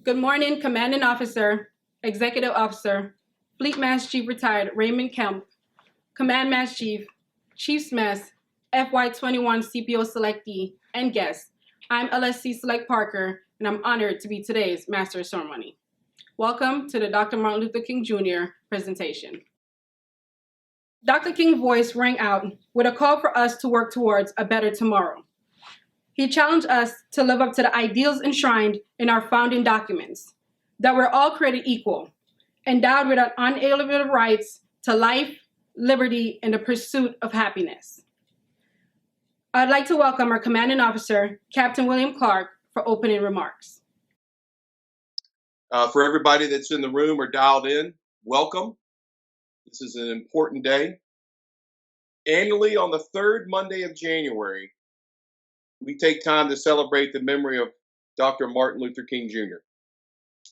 Good morning, Commanding Officer, Executive Officer, Fleet Master Chief Retired Raymond Kemp, Command Master Chief, Chiefs Mess, FY21 CPO Selectee, and guests. I'm LSC Select Parker, and I'm honored to be today's Master of Ceremony. Welcome to the Dr. Martin Luther King Jr. presentation. Dr. King's voice rang out with a call for us to work towards a better tomorrow. He challenged us to live up to the ideals enshrined in our founding documents, that we're all created equal, endowed with unalienable rights to life, liberty, and the pursuit of happiness. I'd like to welcome our Commanding Officer, Captain William Clark, for opening remarks. For everybody that's in the room or dialed in, welcome. This is an important day. Annually, on the third Monday of January, we take time to celebrate the memory of Dr. Martin Luther King Jr.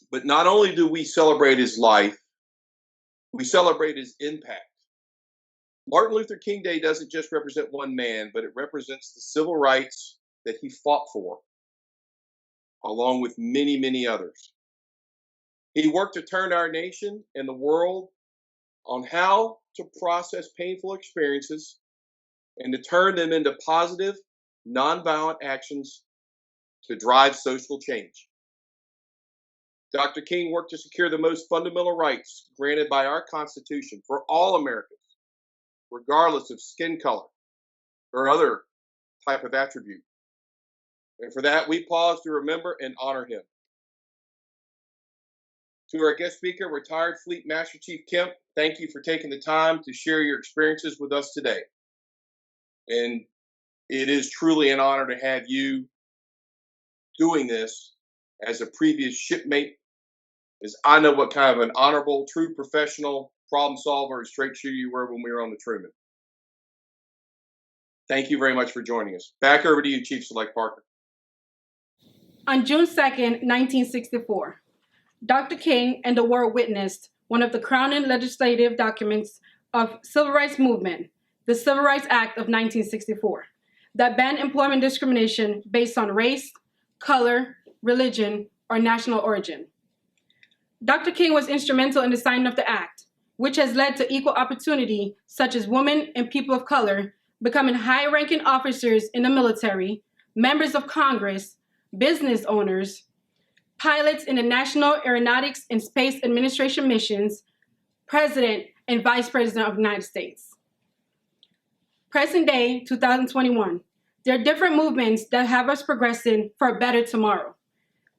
But not only do we celebrate his life, we celebrate his impact. Martin Luther King Day doesn't just represent one man, but it represents the civil rights that he fought for, along with many, many others. He worked to turn our nation and the world on how to process painful experiences and to turn them into positive, nonviolent actions to drive social change. Dr. King worked to secure the most fundamental rights granted by our Constitution for all Americans, regardless of skin color or other type of attribute. And for that, we pause to remember and honor him. To our guest speaker, retired Fleet Master Chief Kemp, thank you for taking the time to share your experiences with us today. And it is truly an honor to have you doing this as a previous shipmate, as I know what kind of an honorable, true professional, problem solver, and straight shooter you were when we were on the Truman. Thank you very much for joining us. Back over to you, Chief Select Parker. On June 2nd, 1964, Dr. King and the world witnessed one of the crowning legislative documents of civil rights movement, the Civil Rights Act of 1964, that banned employment discrimination based on race, color, religion, or national origin. Dr. King was instrumental in the signing of the act, which has led to equal opportunity, such as women and people of color becoming high-ranking officers in the military, members of Congress, business owners, pilots in the National Aeronautics and Space Administration missions, President and Vice President of the United States. Present day, 2021, there are different movements that have us progressing for a better tomorrow.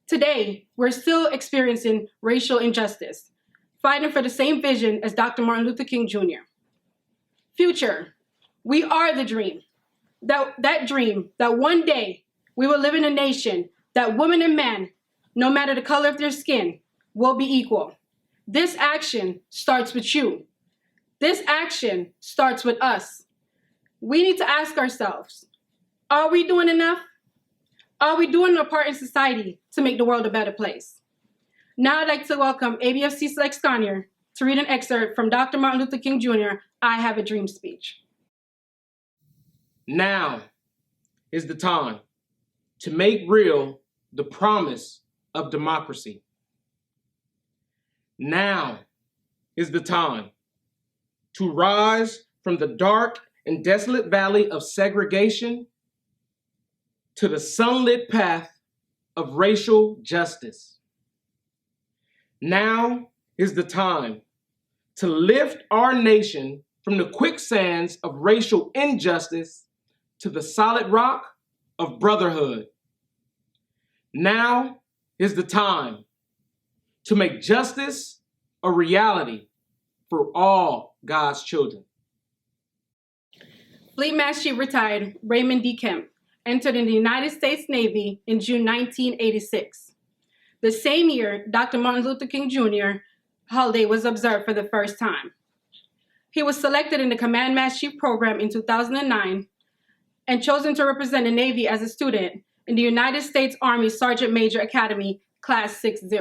Today, we're still experiencing racial injustice, fighting for the same vision as Dr. Martin Luther King Jr. Future, we are the dream. That dream that one day we will live in a nation that women and men, no matter the color of their skin, will be equal. This action starts with you. This action starts with us. We need to ask ourselves, are we doing enough? Are we doing our part in society to make the world a better place? Now I'd like to welcome ABFC Select Scanier to read an excerpt from Dr. Martin Luther King Jr. I Have a Dream speech. Now is the time to make real the promise of democracy. Now is the time to rise from the dark and desolate valley of segregation to the sunlit path of racial justice. Now is the time to lift our nation from the quicksands of racial injustice to the solid rock of brotherhood. Now is the time to make justice a reality for all God's children. Fleet Master Chief Retired Raymond D. Kemp entered in the United States Navy in June 1986. The same year, Dr. Martin Luther King Jr. holiday was observed for the first time. He was selected in the Command Master Chief program in 2009 and chosen to represent the Navy as a student in the United States Army Sergeant Major Academy, Class 60.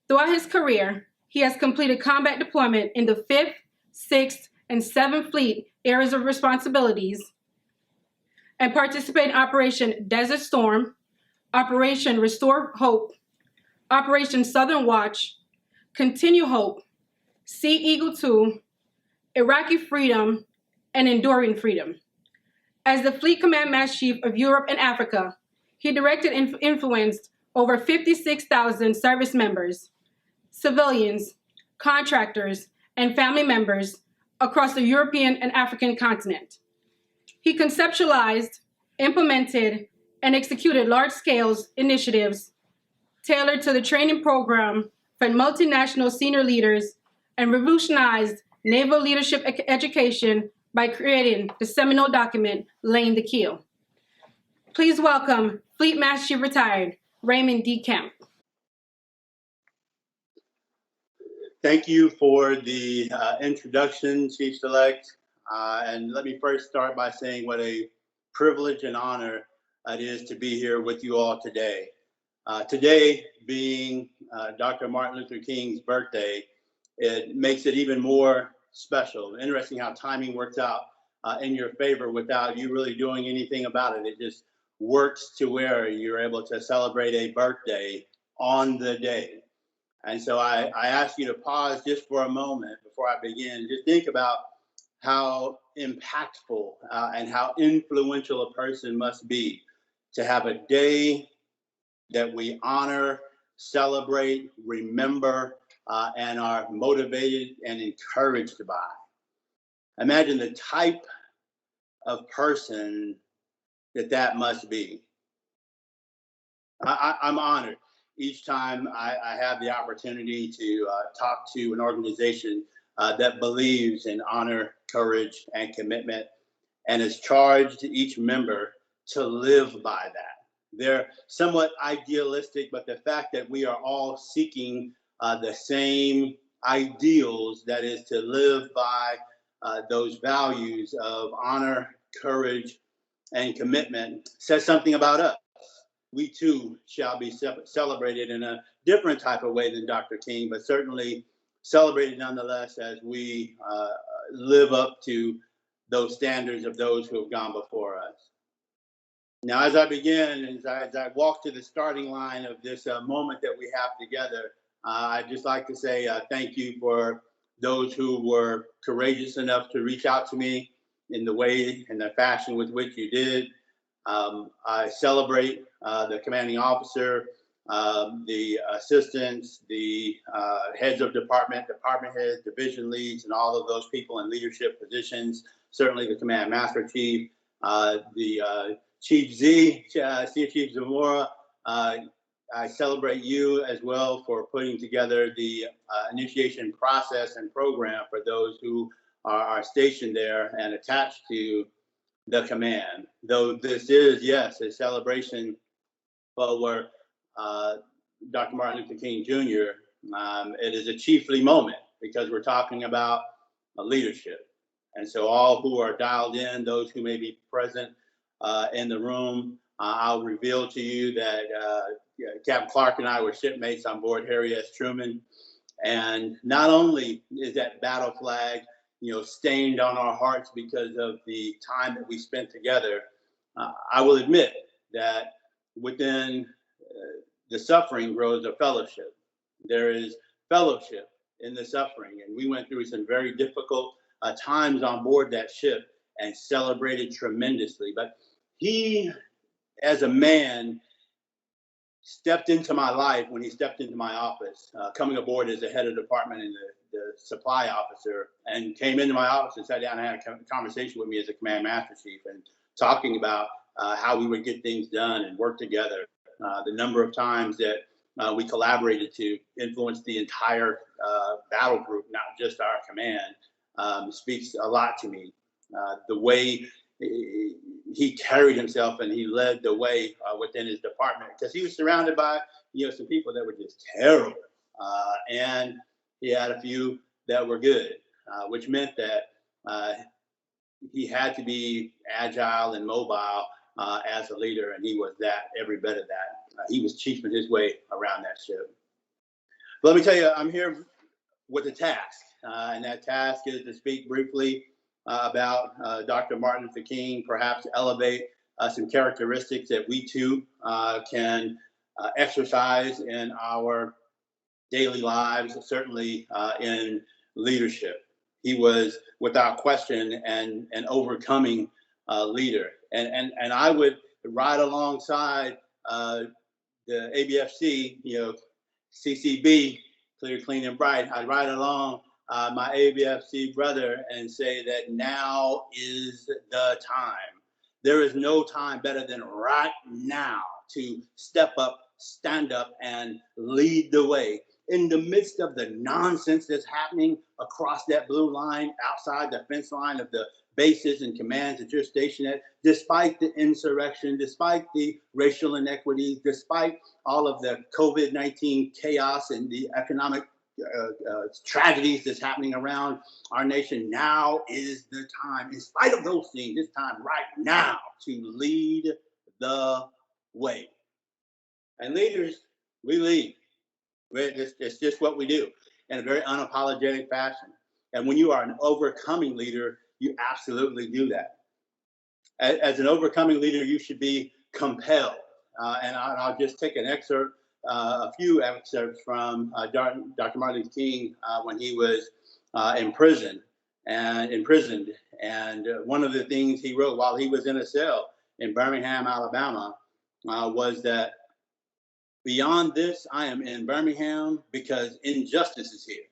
Throughout his career, he has completed combat deployment in the 5th, 6th, and 7th Fleet areas of responsibilities and participated in Operation Desert Storm, Operation Restore Hope, Operation Southern Watch, Continue Hope, Sea Eagle 2, Iraqi Freedom, and Enduring Freedom. As the Fleet Command Master Chief of Europe and Africa, he directed and influenced over 56,000 service members, civilians, contractors, and family members across the European and African continent. He conceptualized, implemented, and executed large-scale initiatives tailored to the training program for multinational senior leaders and revolutionized naval leadership education by creating the seminal document, Laying the Keel. Please welcome Fleet Master Chief Retired, Raymond D. Kemp. Thank you for the introduction, Chief Select. And let me first start by saying what a privilege and honor it is to be here with you all today. Today being Dr. Martin Luther King's birthday, it makes it even more special. Interesting how timing works out in your favor without you really doing anything about it. It just works to where you're able to celebrate a birthday on the day. And so I ask you to pause just for a moment before I begin. Just think about how impactful and how influential a person must be to have a day that we honor, celebrate, remember, and are motivated and encouraged by. Imagine the type of person that must be. I'm honored each time I have the opportunity to talk to an organization that believes in honor, courage, and commitment, and has charged each member to live by that. They're somewhat idealistic, but the fact that we are all seeking the same ideals, that is to live by those values of honor, courage, and commitment, says something about us. We too shall be celebrated in a different type of way than Dr. King, but certainly celebrated nonetheless as we live up to those standards of those who have gone before us. Now, as I begin, as I walk to the starting line of this moment that we have together, I'd just like to say thank you for those who were courageous enough to reach out to me in the way and the fashion with which you did. I celebrate the commanding officer, the assistants, the heads of department heads, division leads, and all of those people in leadership positions. Certainly the command master chief, the Chief Z, Chief Zamora. I celebrate you as well for putting together the initiation process and program for those who are stationed there and attached to the command. Though this is, yes, a celebration for Dr. Martin Luther King Jr., it is a chiefly moment because we're talking about leadership. And so all who are dialed in, those who may be present in the room, I'll reveal to you that Captain Clark and I were shipmates on board Harry S. Truman. And not only is that battle flag stained on our hearts because of the time that we spent together, I will admit that within the suffering grows a fellowship. There is fellowship in the suffering. And we went through some very difficult times on board that ship and celebrated tremendously. But he, as a man, stepped into my life when he stepped into my office, coming aboard as the head of department and the supply officer, and came into my office and sat down and had a conversation with me as a command master chief and talking about how we would get things done and work together. The number of times that we collaborated to influence the entire battle group, not just our command, speaks a lot to me. The way he carried himself and he led the way within his department, because he was surrounded by some people that were just terrible, and he had a few that were good, which meant that he had to be agile and mobile as a leader, and he was that, every bit of that. He was chiefing his way around that ship. But let me tell you, I'm here with a task, and that task is to speak briefly about Dr. Martin Luther King, perhaps elevate some characteristics that we too can exercise in our daily lives, certainly in leadership. He was, without question, an overcoming leader. And I would ride alongside the ABFC, CCB, Clear, Clean, and Bright. I'd ride along my ABFC brother and say that now is the time. There is no time better than right now to step up, stand up, and lead the way. In the midst of the nonsense that's happening across that blue line, outside the fence line of the bases and commands that you're stationed at, despite the insurrection, despite the racial inequities, despite all of the COVID-19 chaos and the economic tragedies that's happening around our nation, now is the time, in spite of those things, it's time right now to lead the way. And leaders, we lead. It's just what we do in a very unapologetic fashion. And when you are an overcoming leader, you absolutely do that. As an overcoming leader, you should be compelled. And I'll just take an excerpt, a few excerpts from Dr. Martin Luther King when he was imprisoned. And one of the things he wrote while he was in a cell in Birmingham, Alabama, was that, "Beyond this, I am in Birmingham because injustice is here."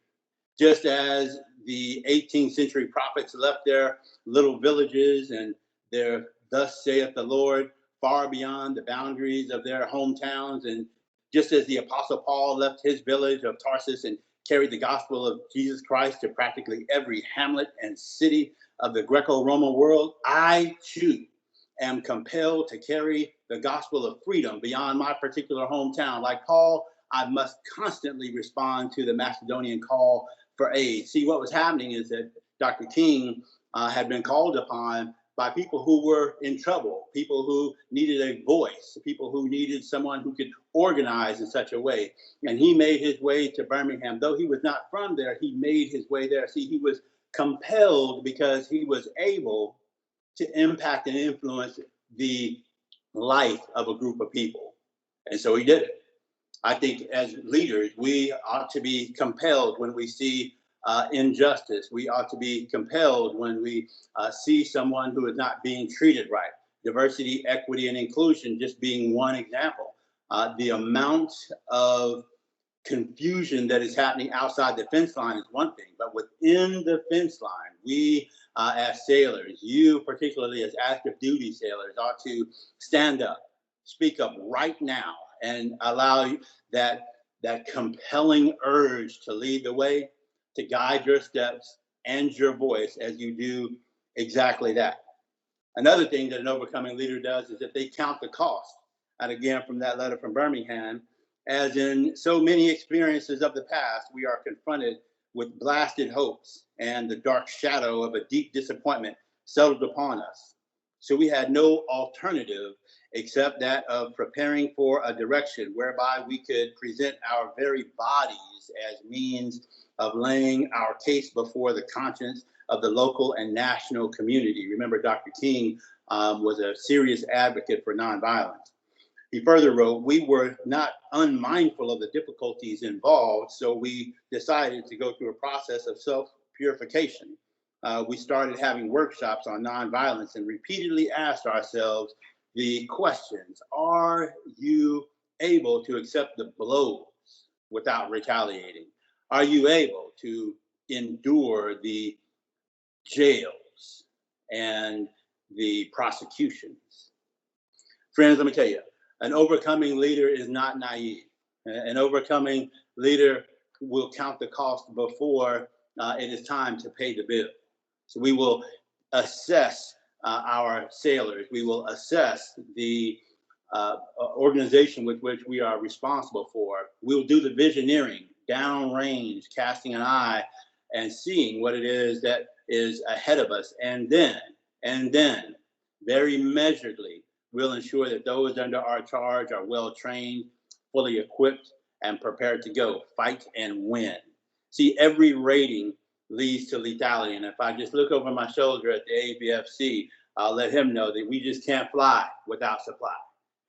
Just as the 18th century prophets left their little villages and their "thus saith the Lord" far beyond the boundaries of their hometowns, and just as the Apostle Paul left his village of Tarsus and carried the gospel of Jesus Christ to practically every hamlet and city of the Greco-Roman world, I too am compelled to carry the gospel of freedom beyond my particular hometown. Like Paul, I must constantly respond to the Macedonian call for aid. See, what was happening is that Dr. King had been called upon by people who were in trouble, people who needed a voice, people who needed someone who could organize in such a way. And he made his way to Birmingham. Though he was not from there, he made his way there. See, he was compelled because he was able to impact and influence the life of a group of people. And so he did it. I think as leaders, we ought to be compelled when we see injustice. We ought to be compelled when we see someone who is not being treated right. Diversity, equity, and inclusion just being one example. The amount of confusion that is happening outside the fence line is one thing, but within the fence line, we as sailors, you particularly as active duty sailors, ought to stand up, speak up right now, and allow that compelling urge to lead the way, to guide your steps and your voice as you do exactly that. Another thing that an overcoming leader does is that they count the cost. And again, from that letter from Birmingham, as in so many experiences of the past, we are confronted with blasted hopes and the dark shadow of a deep disappointment settled upon us. So we had no alternative except that of preparing for a direction whereby we could present our very bodies as means of laying our case before the conscience of the local and national community. Remember, Dr. King was a serious advocate for nonviolence. He further wrote, "We were not unmindful of the difficulties involved, so we decided to go through a process of self-purification. We started having workshops on nonviolence and repeatedly asked ourselves the questions: are you able to accept the blows without retaliating? Are you able to endure the jails and the prosecutions?" Friends, let me tell you, an overcoming leader is not naive. An overcoming leader will count the cost before it is time to pay the bill. So we will assess our sailors. We will assess the organization with which we are responsible for. We'll do the visioneering, downrange, casting an eye and seeing what it is that is ahead of us. And then, very measuredly, we'll ensure that those under our charge are well trained, fully equipped, and prepared to go fight and win. See, every rating leads to lethality. And if I just look over my shoulder at the ABFC, I'll let him know that we just can't fly without supply.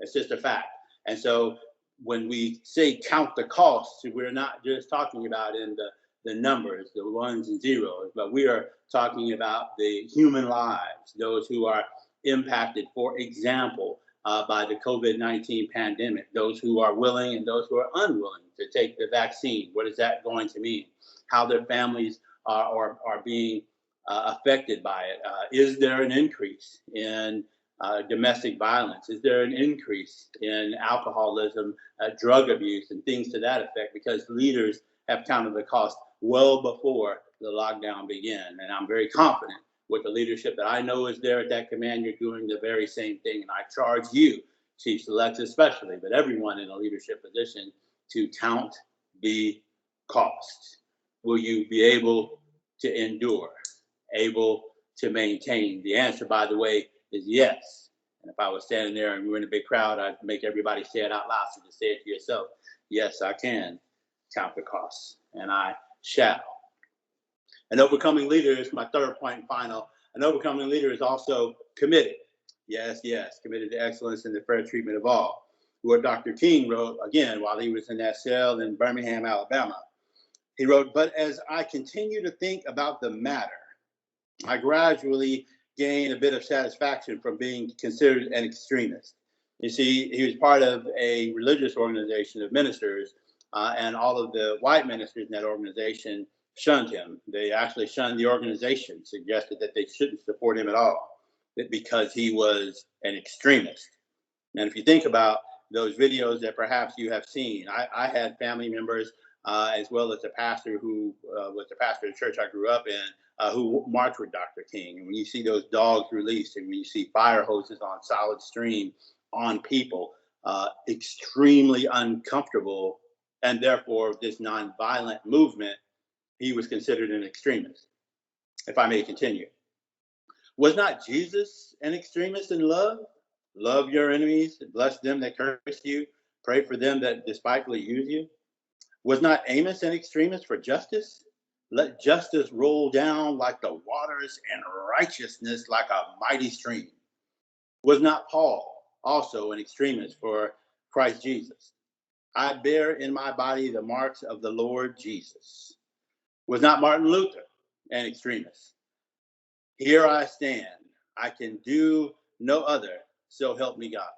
It's just a fact. And so when we say count the costs, we're not just talking about in the numbers, the ones and zeros, but we are talking about the human lives, those who are impacted, for example, by the COVID-19 pandemic, those who are willing and those who are unwilling to take the vaccine. What is that going to mean? How their families are being affected by it. Is there an increase in domestic violence? Is there an increase in alcoholism, drug abuse, and things to that effect? Because leaders have counted the cost well before the lockdown began. And I'm very confident with the leadership that I know is there at that command, you're doing the very same thing. And I charge you, Chief Selectees especially, but everyone in a leadership position, to count the cost. Will you be able to endure, able to maintain? The answer, by the way, is yes. And if I was standing there and we were in a big crowd, I'd make everybody say it out loud. So just say it to yourself. Yes, I can count the costs, and I shall. An overcoming leader is my third point and final. An overcoming leader is also committed. Yes, committed to excellence and the fair treatment of all. What Dr. King wrote, again, while he was in that cell in Birmingham, Alabama, he wrote, "But as I continue to think about the matter, I gradually gain a bit of satisfaction from being considered an extremist." You see, he was part of a religious organization of ministers, and all of the white ministers in that organization shunned him. They actually shunned the organization, suggested that they shouldn't support him at all, because he was an extremist. And if you think about those videos that perhaps you have seen, I had family members, as well as a pastor who was the pastor of the church I grew up in, who marched with Dr. King. And when you see those dogs released, and when you see fire hoses on solid stream on people, extremely uncomfortable, and therefore this nonviolent movement, he was considered an extremist. If I may continue. Was not Jesus an extremist in love? Love your enemies, bless them that curse you, pray for them that despitefully use you. Was not Amos an extremist for justice? Let justice roll down like the waters and righteousness like a mighty stream. Was not Paul also an extremist for Christ Jesus? I bear in my body the marks of the Lord Jesus. Was not Martin Luther an extremist? Here I stand, I can do no other, so help me God.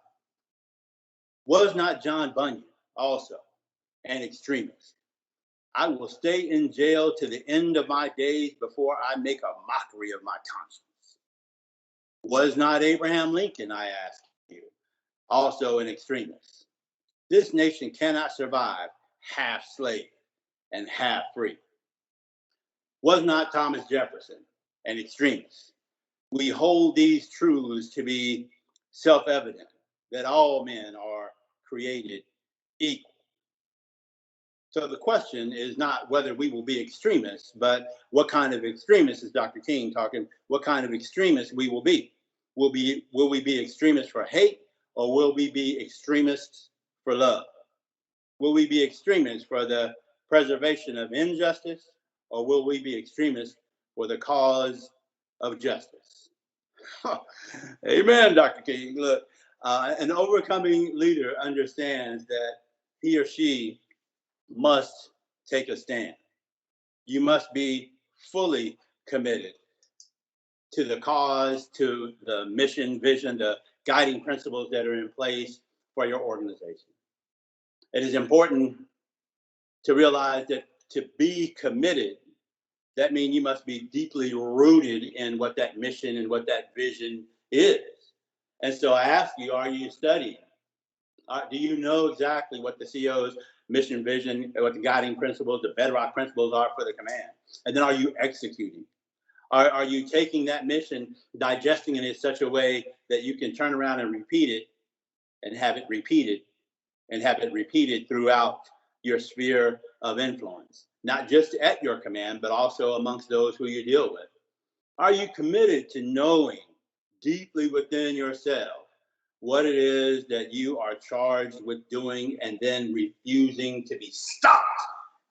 Was not John Bunyan also an extremist? I will stay in jail to the end of my days before I make a mockery of my conscience. Was not Abraham Lincoln, I ask you, also an extremist? This nation cannot survive half slave and half free. Was not Thomas Jefferson an extremist? We hold these truths to be self-evident, that all men are created equal. So the question is not whether we will be extremists, but what kind of extremists, is Dr. King talking, what kind of extremists we will be. Will we be extremists for hate, or will we be extremists for love? Will we be extremists for the preservation of injustice, or will we be extremists for the cause of justice? Amen, Dr. King. Look, an overcoming leader understands that he or she must take a stand. You must be fully committed to the cause, to the mission, vision, the guiding principles that are in place for your organization. It is important to realize that to be committed, that means you must be deeply rooted in what that mission and what that vision is. And so I ask you, are you studying? Do you know exactly what the CO's mission, vision, what the guiding principles, the bedrock principles are for the command? And then are you executing? Are you taking that mission, digesting it in such a way that you can turn around and repeat it and have it repeated and have it repeated throughout your sphere of influence, not just at your command, but also amongst those who you deal with? Are you committed to knowing deeply within yourself what it is that you are charged with doing, and then refusing to be stopped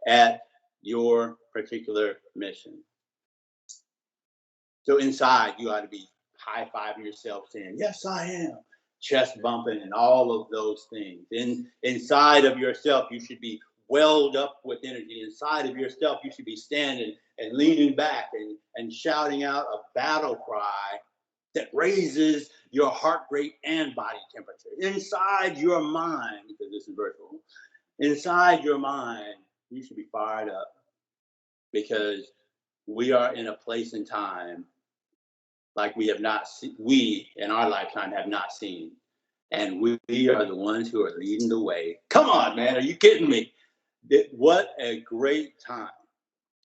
at your particular mission? So inside, you ought to be high-fiving yourself saying, yes, I am. chest bumping and all of those things. Inside of yourself, you should be welled up with energy. Inside of yourself, you should be standing and leaning back and shouting out a battle cry that raises your heart rate and body temperature. Inside your mind, because this is virtual, inside your mind, you should be fired up because we are in a place and time like we have not seen, we in our lifetime have not seen. And we are the ones who are leading the way. Come on, man, are you kidding me? What a great time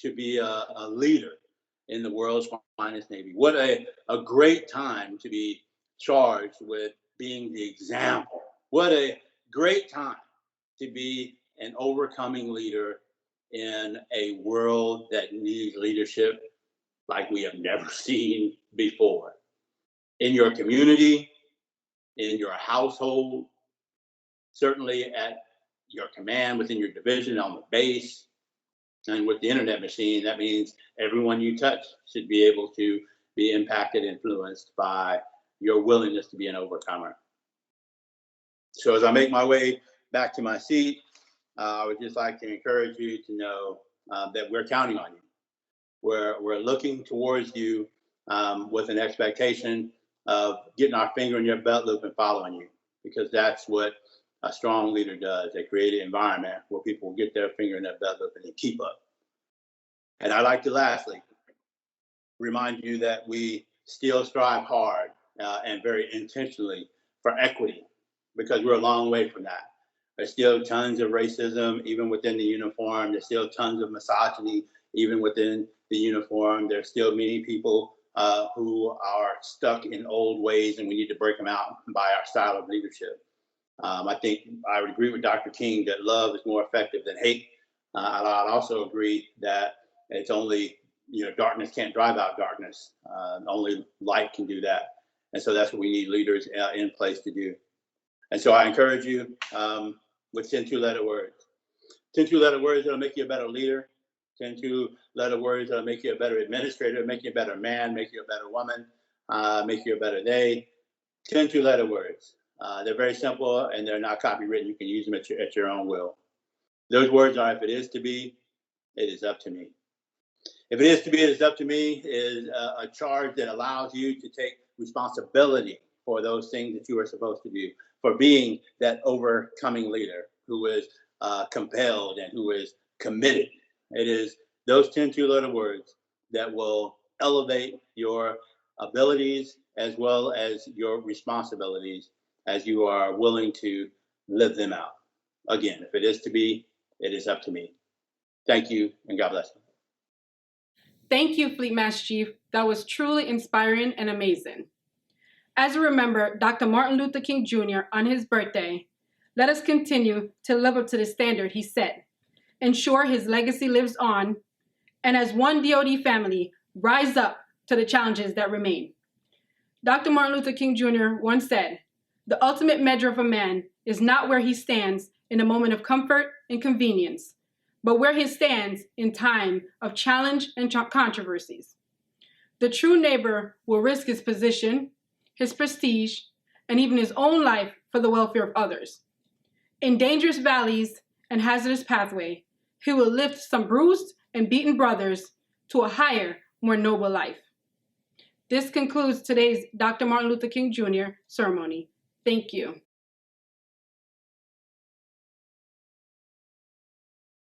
to be a leader in the world's finest Navy. What a great time to be charged with being the example. What a great time to be an overcoming leader in a world that needs leadership like we have never seen before. In your community, in your household, certainly at your command, within your division, on the base, and with the internet machine, that means everyone you touch should be able to be impacted, influenced by your willingness to be an overcomer. So as I make my way back to my seat, I would just like to encourage you to know that we're counting on you. We're looking towards you with an expectation of getting our finger in your belt loop and following you, because that's what a strong leader does. They create an environment where people get their finger in their belt loop and they keep up. And I'd like to lastly remind you that we still strive hard and very intentionally for equity, because we're a long way from that. There's still tons of racism, even within the uniform. There's still tons of misogyny, even within the uniform. There's still many people who are stuck in old ways, and we need to break them out by our style of leadership. I think I would agree with Dr. King that love is more effective than hate. I'd also agree that it's only, darkness can't drive out darkness. Only light can do that. And so that's what we need leaders in place to do. And so I encourage you with 10 two-letter words. 10 two-letter words that'll make you a better leader. 10 two-letter words that'll make you a better administrator, make you a better man, make you a better woman, make you a better they. 10 two-letter words. They're very simple and they're not copywritten. You can use them at your own will. Those words are, if it is to be, it is up to me. If it is to be, it is up to me is a charge that allows you to take responsibility for those things that you are supposed to do, for being that overcoming leader who is compelled and who is committed. It is those 10 two-letter words that will elevate your abilities as well as your responsibilities as you are willing to live them out. Again, if it is to be, it is up to me. Thank you, and God bless you. Thank you, Fleet Master Chief. That was truly inspiring and amazing. As we remember Dr. Martin Luther King Jr. on his birthday, let us continue to live up to the standard he set, ensure his legacy lives on, and as one DoD family, rise up to the challenges that remain. Dr. Martin Luther King Jr. once said, "The ultimate measure of a man is not where he stands in a moment of comfort and convenience, but where he stands in time of challenge and controversies. The true neighbor will risk his position, his prestige, and even his own life for the welfare of others. In dangerous valleys and hazardous pathway, he will lift some bruised and beaten brothers to a higher, more noble life." This concludes today's Dr. Martin Luther King Jr. ceremony. Thank you.